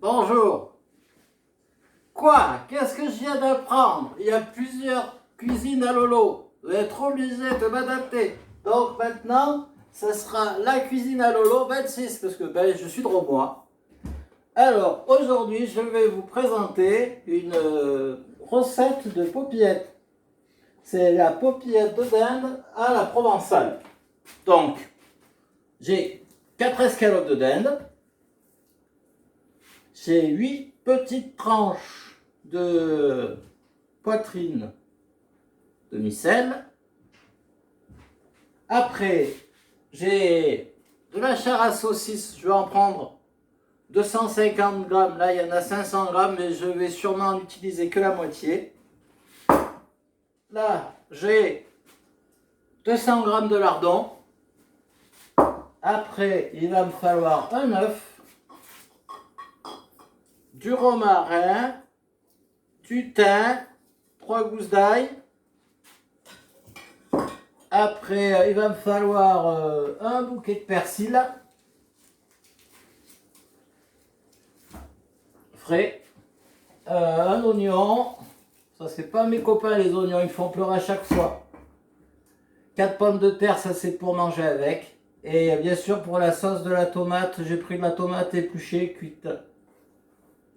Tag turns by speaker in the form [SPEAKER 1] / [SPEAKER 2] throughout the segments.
[SPEAKER 1] Bonjour. Quoi? Qu'est-ce que je viens d'apprendre? Il y a plusieurs cuisines à Lolo. Je vais être obligé de m'adapter. Donc maintenant, ce sera la cuisine à Lolo 26 parce que je suis de Romois. Alors aujourd'hui, je vais vous présenter une recette de popillettes. C'est la popillette de dinde à la provençale. Donc, j'ai 4 escalopes de dinde. J'ai 8 petites tranches de poitrine de micelle. Après, j'ai de la chair à saucisse. Je vais en prendre 250 grammes. Là, il y en a 500 grammes, mais je vais sûrement en utiliser que la moitié. Là, j'ai 200 grammes de lardon. Après, il va me falloir un œuf, du romarin, du thym, 3 gousses d'ail. Après, il va me falloir un bouquet de persil frais, un oignon. Ça, c'est pas mes copains, les oignons, ils font pleurer à chaque fois. 4 pommes de terre, ça c'est pour manger avec. Et bien sûr, pour la sauce de la tomate, j'ai pris de la tomate épluchée, cuite.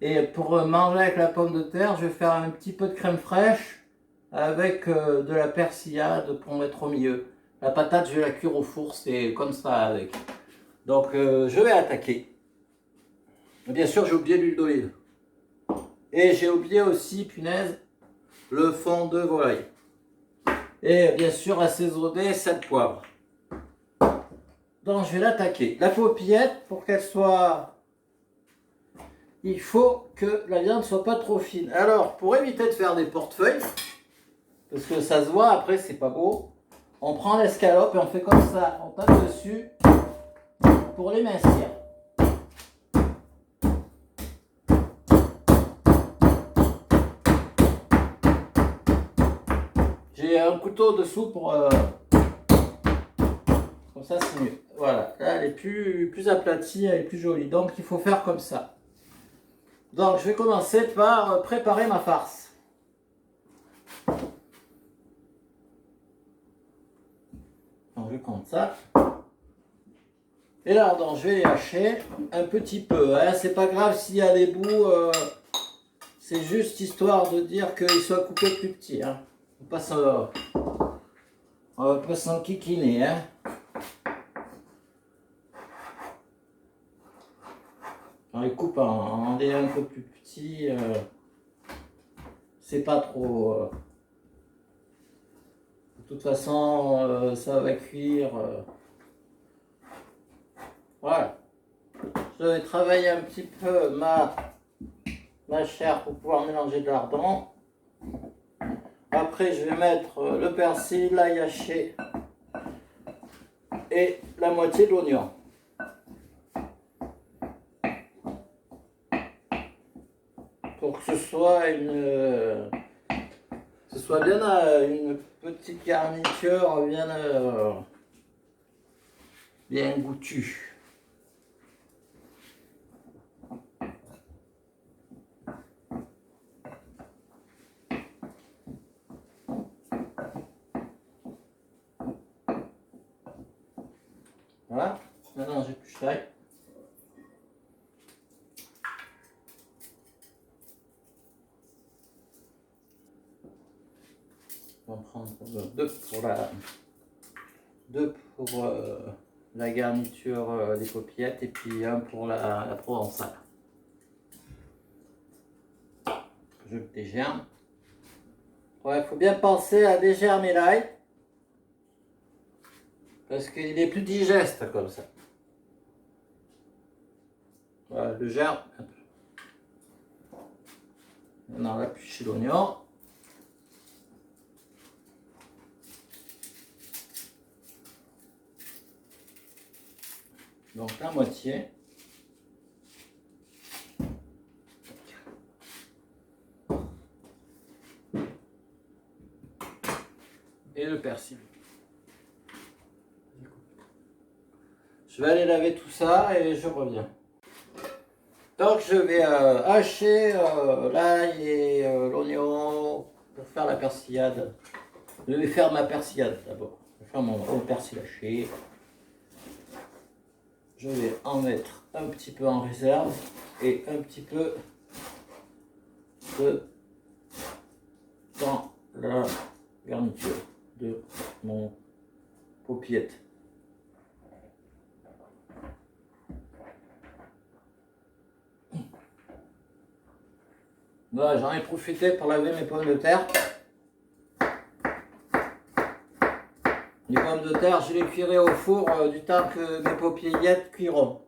[SPEAKER 1] Et pour manger avec la pomme de terre, je vais faire un petit peu de crème fraîche avec de la persillade pour mettre au milieu. La patate, je vais la cuire au four, c'est comme ça avec. Donc, je vais attaquer. Bien sûr, j'ai oublié l'huile d'olive. Et j'ai oublié aussi, punaise, le fond de volaille. Et bien sûr, assaisonner 7 poivres. Donc, je vais l'attaquer. La popillette, pour qu'elle soit... Il faut que la viande ne soit pas trop fine. Alors, pour éviter de faire des portefeuilles, parce que ça se voit, après, c'est pas beau, on prend l'escalope et on fait comme ça. On tape dessus pour l'émincir. J'ai un couteau dessous pour... Comme ça, c'est mieux. Voilà, là, elle est plus aplatie, elle est plus jolie. Donc, il faut faire comme ça. Donc, je vais commencer par préparer ma farce. Donc, je compte ça. Et là, donc, je vais les hacher un petit peu. Hein. C'est pas grave s'il y a des bouts. C'est juste histoire de dire qu'ils soient coupés plus petits. Hein. On va pas s'enquiquiner. Hein. On les coupe en des un peu plus petits. C'est pas trop... De toute façon, ça va cuire. Voilà. Je vais travailler un petit peu ma chair pour pouvoir mélanger de lardon. Après, je vais mettre le persil, l'ail haché et la moitié de l'oignon. Pour que ce soit bien une petite garniture bien goûtue. Voilà, maintenant j'épluche l'ail. On va prendre deux pour la garniture des popillettes et puis un pour la provençale. Je le dégerme. Ouais, il faut bien penser à dégermer l'ail parce qu'il est plus digeste comme ça. Voilà, le germe. Maintenant, on va éplucher l'oignon. Donc la moitié. Et le persil. Je vais aller laver tout ça et je reviens. Donc je vais hacher l'ail et l'oignon pour faire la persillade. Je vais faire ma persillade d'abord. Je vais faire mon persil haché. Je vais en mettre un petit peu en réserve et un petit peu dans la garniture de mon paupiette. Voilà, j'en ai profité pour laver mes pommes de terre. Les pommes de terre, je les cuirai au four du temps que mes paupiètes cuiront.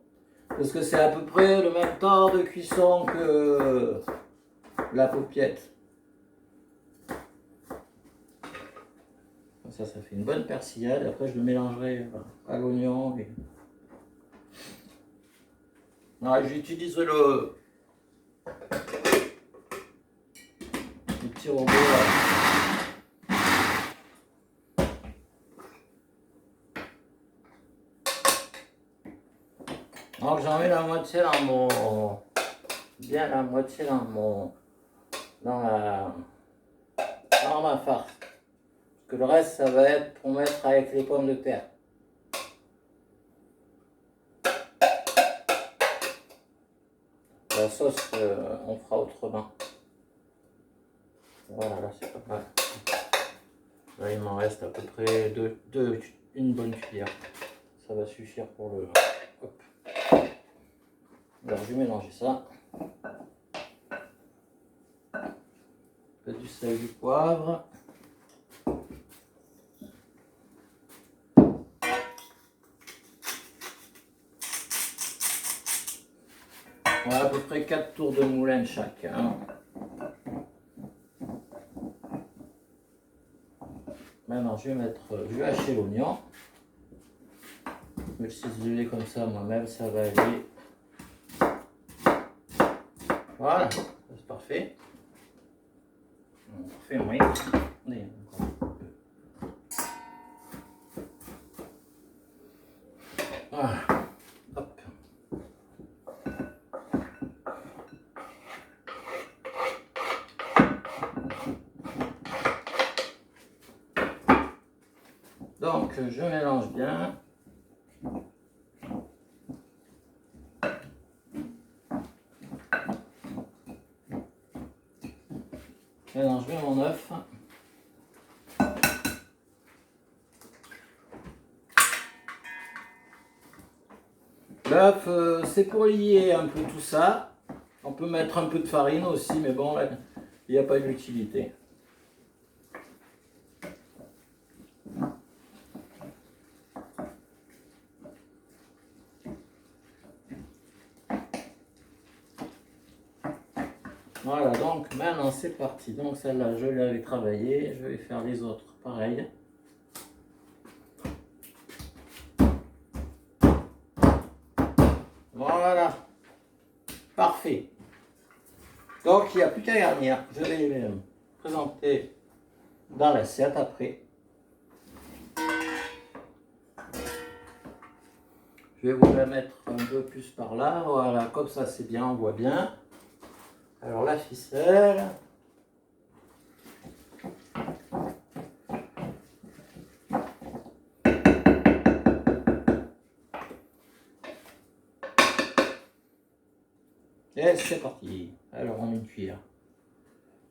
[SPEAKER 1] Parce que c'est à peu près le même temps de cuisson que la paupiette. Ça fait une bonne persillade. Après, je le mélangerai à l'oignon. Et... j'utiliserai le petit robot là. Donc, j'en mets la moitié dans mon... Bien la moitié dans ma farce. Que le reste, ça va être pour mettre avec les pommes de terre. La sauce, on fera autrement. Voilà, là c'est pas mal. Là, il m'en reste à peu près une bonne cuillère. Ça va suffire pour le... Hop. Alors, je vais mélanger ça. Un peu du sel, du poivre. Voilà, à peu près 4 tours de moulin chacun. Maintenant, je vais hacher l'oignon. Je vais le ciseler comme ça moi-même, ça va aller. Voilà, c'est parfait. Parfait, oui. Voilà. Hop. Donc, je mélange bien. Je mélange bien mon œuf. L'œuf, c'est pour lier un peu tout ça. On peut mettre un peu de farine aussi, mais bon, là, il n'y a pas d'utilité. Voilà, donc maintenant c'est parti. Donc celle-là, je l'avais travaillée. Je vais faire les autres pareil. Voilà. Parfait. Donc il n'y a plus qu'à garnir. Je vais les présenter dans l'assiette après. Je vais vous la mettre un peu plus par là. Voilà, comme ça c'est bien, on voit bien. Alors la ficelle. Et c'est parti. Alors on met une cuillère.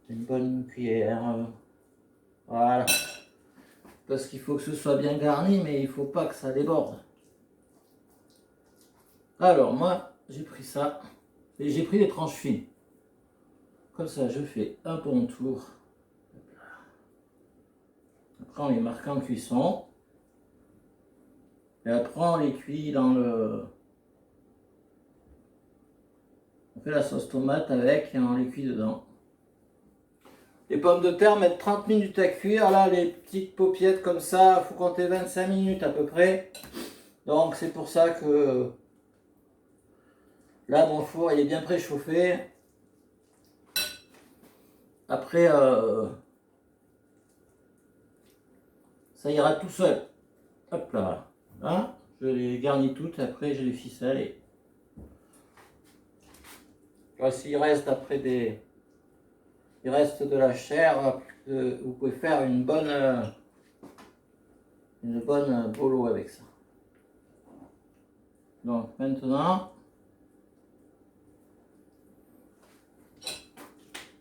[SPEAKER 1] Une bonne cuillère. Voilà. Parce qu'il faut que ce soit bien garni, mais il ne faut pas que ça déborde. Alors moi, j'ai pris ça. Et j'ai pris des tranches fines. Comme ça, je fais un bon tour. Après, on les marque en cuisson. Et après, on les cuit dans le... On fait la sauce tomate avec et on les cuit dedans. Les pommes de terre mettent 30 minutes à cuire. Là, les petites paupiettes comme ça, il faut compter 25 minutes à peu près. Donc, c'est pour ça que... Là, mon four, il est bien préchauffé. Après, ça ira tout seul. Hop là. Hein, je les garnis toutes, après je les ficelle. S'il reste après il reste de la chair, vous pouvez faire une bonne bolo avec ça. Donc maintenant,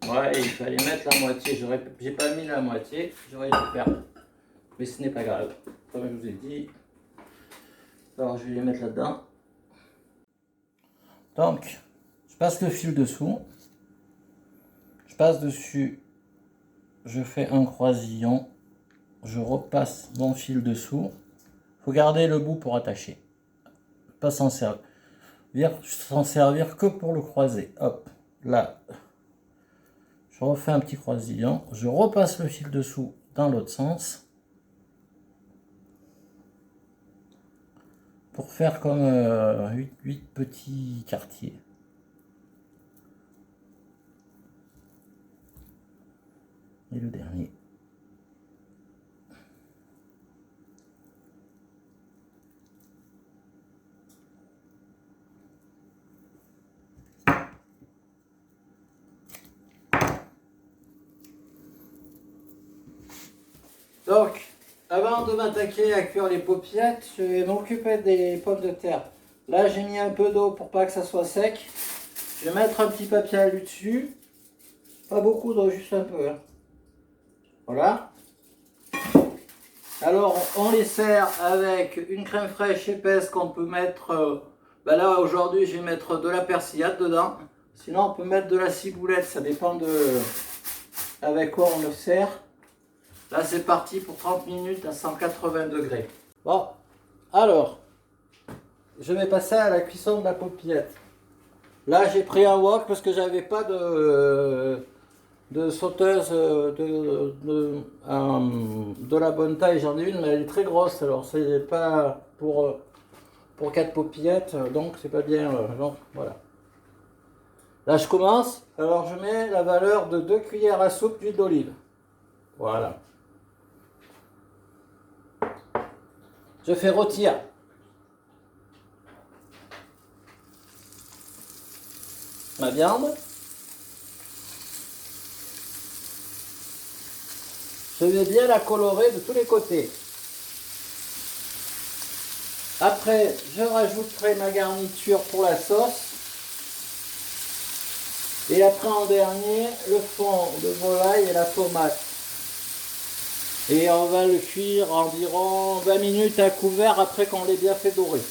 [SPEAKER 1] ouais, il fallait mettre la moitié. J'ai pas mis la moitié, j'aurais dû faire. Mais ce n'est pas grave. Comme je vous ai dit. Alors je vais les mettre là-dedans. Donc, je passe le fil dessous. Je passe dessus. Je fais un croisillon. Je repasse mon fil dessous. Il faut garder le bout pour attacher. Pas s'en servir. S'en servir que pour le croiser. Hop, là. Je refais un petit croisillon. Je repasse le fil dessous dans l'autre sens. Pour faire comme 8 petits quartiers. Et le dernier. Donc, avant de m'attaquer à cuire les paupiètes, je vais m'occuper des pommes de terre. Là, j'ai mis un peu d'eau pour pas que ça soit sec. Je vais mettre un petit papier alu dessus. Pas beaucoup d'eau, juste un peu. Hein. Voilà. Alors, on les sert avec une crème fraîche épaisse qu'on peut mettre... ben là, aujourd'hui, je vais mettre de la persillade dedans. Sinon, on peut mettre de la ciboulette. Ça dépend de avec quoi on le sert. Là, c'est parti pour 30 minutes à 180 degrés. Bon, alors, je vais passer à la cuisson de la paupiette. Là, j'ai pris un wok parce que j'avais pas de sauteuse de la bonne taille. J'en ai une, mais elle est très grosse. Alors, c'est pas pour 4 paupiètes, donc c'est pas bien. Donc, voilà. Là, je commence. Alors, je mets la valeur de 2 cuillères à soupe d'huile d'olive. Voilà. Je fais rôtir. Ma viande. Je vais bien la colorer de tous les côtés. Après, je rajouterai ma garniture pour la sauce. Et après, en dernier, le fond de volaille et la tomate. Et on va le cuire environ 20 minutes à couvert après qu'on l'ait bien fait dorer.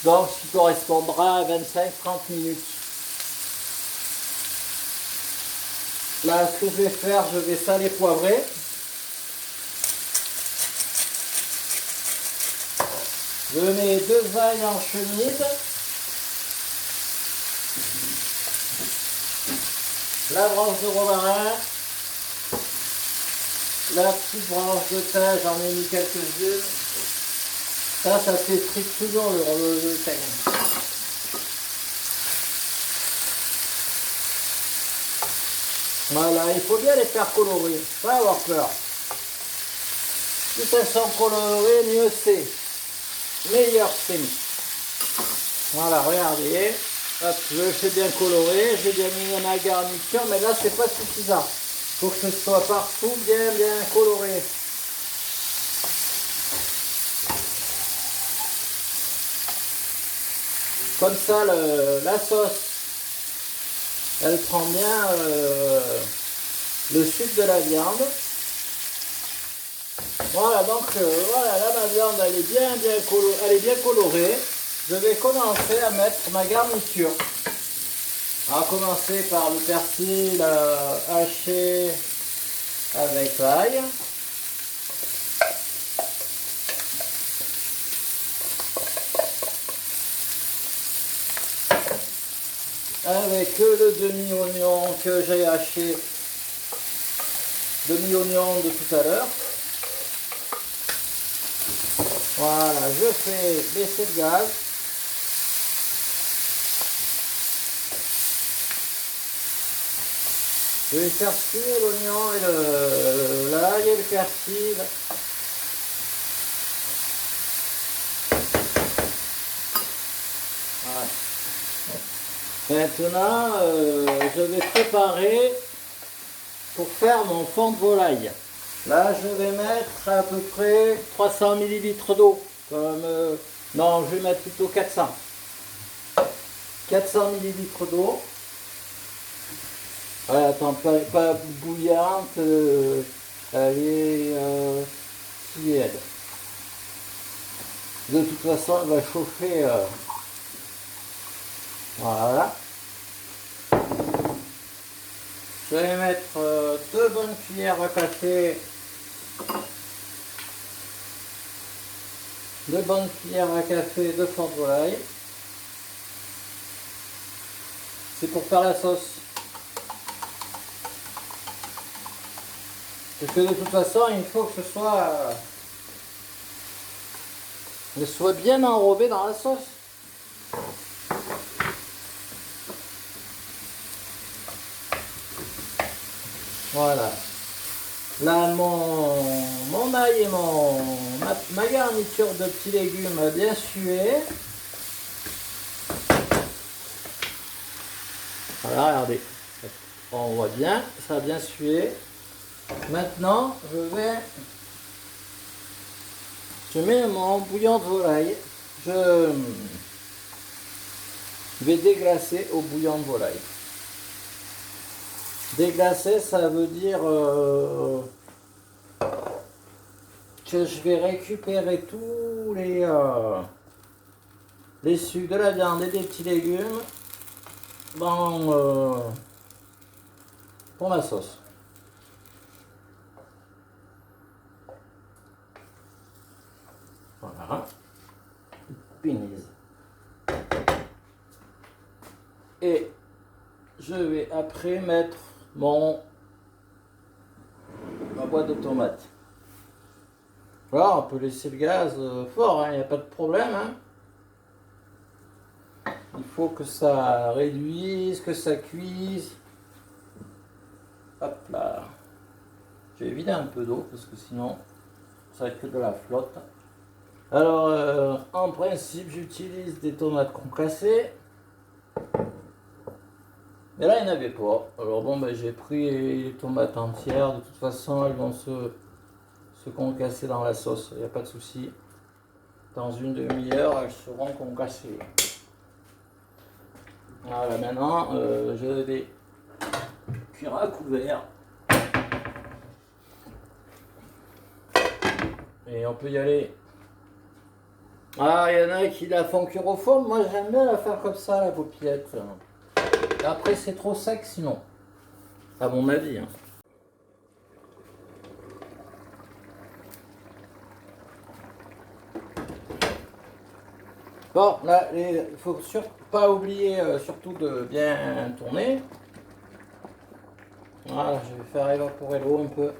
[SPEAKER 1] Donc, ce qui correspondra à 25-30 minutes. Là, ce que je vais faire, je vais saler poivrer. Je mets 2 ails en chenille. La branche de romarin. La petite branche de thym, j'en ai mis quelques-unes. Ça fait toujours le thym. Voilà, il faut bien les faire colorer, pas avoir peur. Plus elles sont colorées, mieux c'est. Meilleur c'est. Voilà, regardez. Hop, je le fais bien coloré, j'ai bien mis ma garniture, mais là c'est pas suffisant. Il faut que ce soit partout bien coloré. Comme ça, la sauce, elle prend bien le sucre de la viande. Voilà, donc voilà, là ma viande elle est bien colorée. Je vais commencer à mettre ma garniture. On va commencer par le persil haché avec l'ail. Avec le demi-oignon que j'ai haché, demi-oignon de tout à l'heure. Voilà, je fais baisser le gaz. Je vais faire cuire l'oignon et l'ail et le persil. Voilà. Maintenant, je vais préparer pour faire mon fond de volaille. Là, je vais mettre à peu près 300 millilitres d'eau. Non, je vais mettre plutôt 400. 400 millilitres d'eau. Ouais, attends, pas bouillante, elle est tiède. De toute façon, elle va chauffer. Voilà. Je vais mettre 2 bonnes cuillères à café. 2 bonnes cuillères à café de fond de volaille. C'est pour faire la sauce. Parce que de toute façon, il faut que ce soit bien enrobé dans la sauce. Voilà. Là, mon ail et ma garniture de petits légumes a bien sué. Voilà, regardez. On voit bien, ça a bien sué. Maintenant, je mets mon bouillon de volaille. Je vais déglacer au bouillon de volaille. Déglacer, ça veut dire que je vais récupérer tous les sucres de la viande et des petits légumes pour ma sauce. Voilà. Punaise. Et je vais après mettre ma boîte de tomates. Voilà, on peut laisser le gaz fort, il n'y a pas de problème. Hein. Il faut que ça réduise, que ça cuise. Hop là. Je vais vider un peu d'eau parce que sinon ça va être que de la flotte. Alors, en principe, j'utilise des tomates concassées. Mais là, il n'y en avait pas. Alors bon, ben, j'ai pris les tomates entières. De toute façon, elles vont se concasser dans la sauce. Il n'y a pas de souci. Dans une demi-heure, elles seront concassées. Voilà, maintenant, je vais cuire à couvert. Et on peut y aller. Ah, il y en a qui la font cuire au four. Moi, j'aime bien la faire comme ça, la popillette. Après, c'est trop sec sinon. À mon avis. Hein. Bon, là, il faut pas oublier surtout de bien tourner. Voilà, je vais faire évaporer l'eau un peu.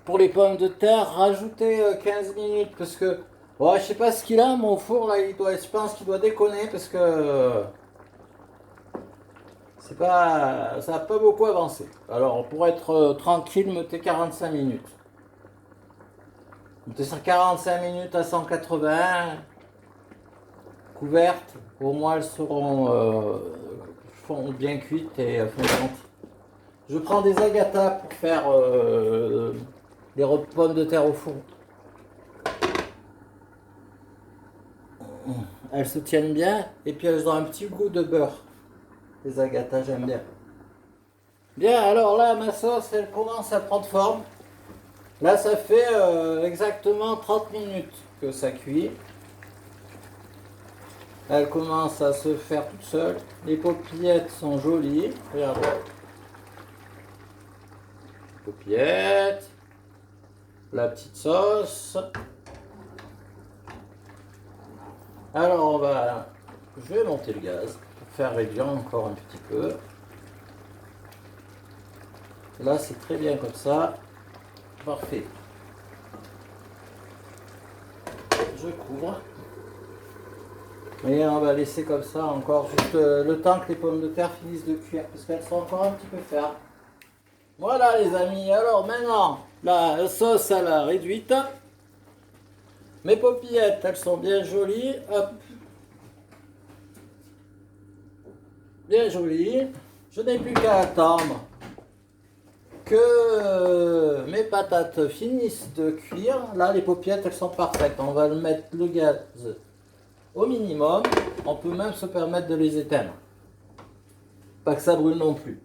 [SPEAKER 1] Pour les pommes de terre, rajoutez 15 minutes parce que ouais, je sais pas ce qu'il a, mon four là, je pense qu'il doit déconner parce que ça n'a pas beaucoup avancé. Alors pour être tranquille, mettez 45 minutes. Mettez ça 45 minutes à 180 couvertes, au moins elles seront bien cuites et fondantes. Je prends des agatas pour faire des pommes de terre au four. Elles se tiennent bien et puis elles ont un petit goût de beurre. Les agatas, j'aime bien. Bien, alors là, ma sauce, elle commence à prendre forme. Là, ça fait exactement 30 minutes que ça cuit. Elle commence à se faire toute seule. Les popillettes sont jolies. Regardez. Popillettes. La petite sauce. Alors, je vais monter le gaz pour faire réduire encore un petit peu. Là, c'est très bien comme ça. Parfait. Je couvre. Et on va laisser comme ça encore juste le temps que les pommes de terre finissent de cuire parce qu'elles sont encore un petit peu fermes. Voilà les amis, alors maintenant la sauce à la réduite. Mes popillettes, elles sont bien jolies. Hop. bien joli. Je n'ai plus qu'à attendre que mes patates finissent de cuire. Là, les paupiètes, elles sont parfaites. On va mettre le gaz au minimum. On peut même se permettre de les éteindre. Pas que ça brûle non plus.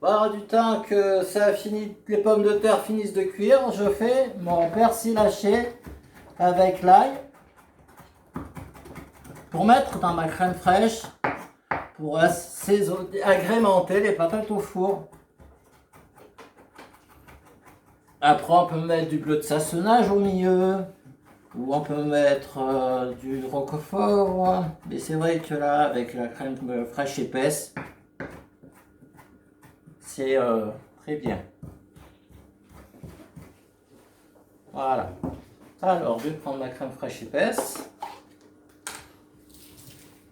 [SPEAKER 1] Voilà, du temps que ça a fini, les pommes de terre finissent de cuire, je fais mon persil haché avec l'ail pour mettre dans ma crème fraîche pour agrémenter les patates au four. Après, on peut mettre du bleu de sassonage au milieu, ou on peut mettre du roquefort. Mais c'est vrai que là, avec la crème fraîche épaisse, c'est très bien. Voilà. Alors, je vais prendre ma crème fraîche épaisse.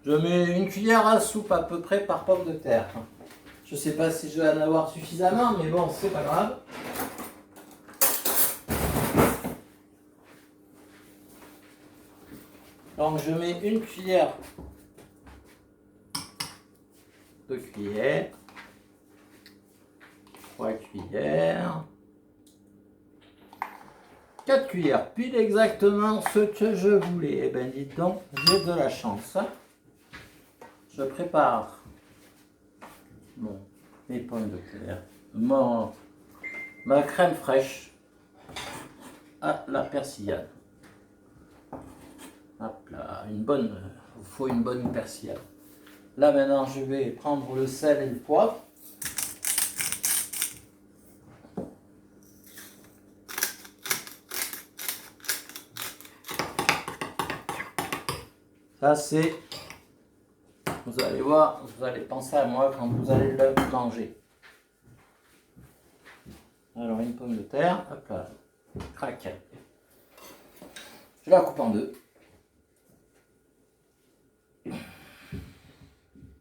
[SPEAKER 1] Je mets une cuillère à soupe à peu près par pomme de terre. Je ne sais pas si je vais en avoir suffisamment, mais bon, c'est pas grave. Donc, je mets une cuillère, 2 cuillères, 3 cuillères, 4 cuillères, pile exactement ce que je voulais. Eh bien, dites donc, j'ai de la chance. Je prépare mes pommes de terre, ma crème fraîche à la persillade. Hop là, il faut une bonne persillade. Là maintenant, je vais prendre le sel et le poivre. Ça c'est, vous allez voir, vous allez penser à moi quand vous allez le manger. Alors une pomme de terre, hop là, crac. Je la coupe en deux.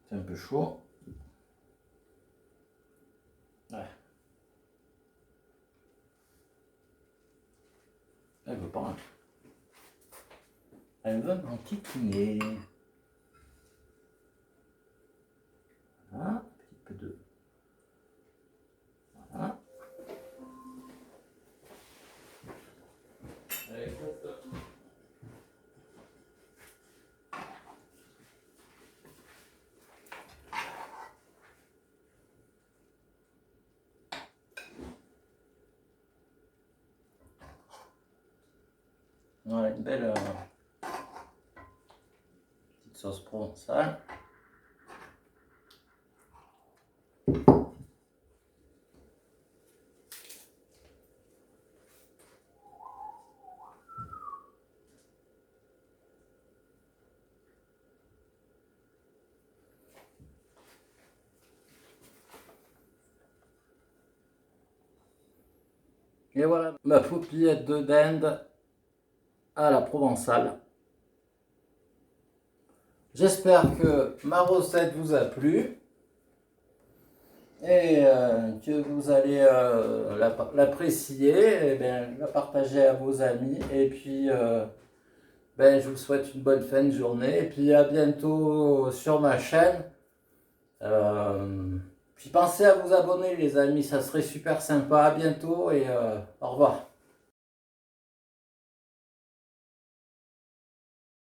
[SPEAKER 1] C'est un peu chaud. Ouais. Elle veut pas. Hein. Elle veut m'enquiquiner. Voilà, un petit peu de. Voilà. Voilà, une belle petite sauce provençale. Et voilà ma poupillette de dinde à la provençale. J'espère que ma recette vous a plu et que vous allez l'apprécier et bien, la partager à vos amis. Et puis, je vous souhaite une bonne fin de journée. Et puis, à bientôt sur ma chaîne. Puis, pensez à vous abonner, les amis. Ça serait super sympa. À bientôt et au revoir.